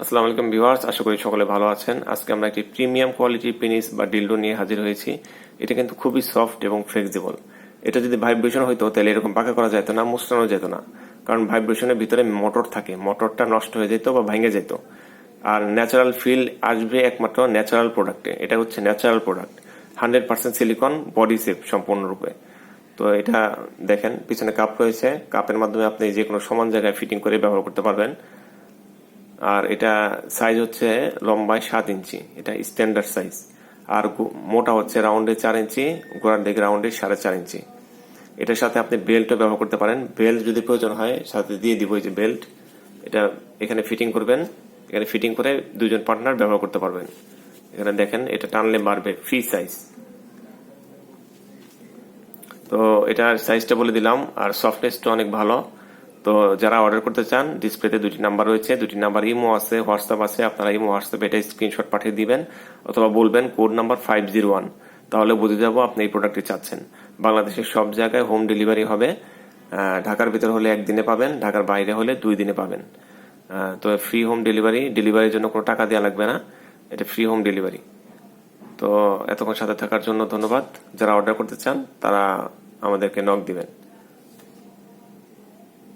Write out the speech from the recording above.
আসসালামু আলাইকুম ভিউয়ার্স, আশা করি সকলে ভালো আছেন। আজকে আমরা একটি প্রিমিয়াম কোয়ালিটির পেনিস বা ডিলডো নিয়ে হাজির হয়েছি। এটা কিন্তু খুবই সফট এবং ফ্লেক্সিবল। এটা যদি ভাইব্রেশন হইতো তাহলে এরকম পাকা করা যেত না, মুছড়ানো যেত না। কারণ ভাইব্রেশনের ভিতরে মোটর থাকে, মোটরটা নষ্ট হয়ে যেত বা ভেঙে যেত। আর ন্যাচারাল ফিল আসবে একমাত্র ন্যাচারাল প্রোডাক্টে। এটা হচ্ছে natural product, 100% silicone, body safe সম্পূর্ণরূপে। তো এটা দেখেন, পিছনে কাপ রয়েছে, কাপের মাধ্যমে আপনি যে কোনো সমান জায়গায় ফিটিং করে ব্যবহার করতে পারবেন। আর এটা সাইজ হচ্ছে লম্বায় 7 ইঞ্চি, এটা স্ট্যান্ডার্ড সাইজ। আর মোটা হচ্ছে রাউন্ডে 4 ইঞ্চি, গোড়ার দিকে রাউন্ডে 4.5 ইঞ্চি। এটার সাথে আপনি বেল্টও ব্যবহার করতে পারেন। বেল্ট যদি প্রয়োজন হয় সাথে দিয়ে দিব, এই যে বেল্ট, এটা এখানে ফিটিং করবেন। এখানে ফিটিং করে দুজন পার্টনার ব্যবহার করতে পারবেন। এখানে দেখেন, এটা টানলে বাড়বে, ফ্রি সাইজ। তো এটার সাইজটা বলে দিলাম, আর সফটনেসটা অনেক ভালো। তো যারা অর্ডার করতে চান, ডিসপ্লেতে দুটি নাম্বার রয়েছে, দুটি নাম্বার ইমো আছে, হোয়াটসঅ্যাপ আছে। আপনারা ইমো হোয়াটসঅ্যাপ এটা স্ক্রিনশট পাঠিয়ে দিবেন, অথবা বলবেন কোড নাম্বার 501, তাহলে বুঝে যাবো আপনি এই প্রোডাক্টটি চাচ্ছেন। বাংলাদেশের সব জায়গায় হোম ডেলিভারি হবে। ঢাকার ভিতর হলে 1 দিনে পাবেন, ঢাকার বাইরে হলে 2 দিনে পাবেন। তো ফ্রি হোম ডেলিভারি, ডেলিভারির জন্য কোনো টাকা দেওয়া লাগবে না, এটা ফ্রি হোম ডেলিভারি। তো এতক্ষণ সাথে থাকার জন্য ধন্যবাদ। যারা অর্ডার করতে চান তারা আমাদেরকে নক দিবেন।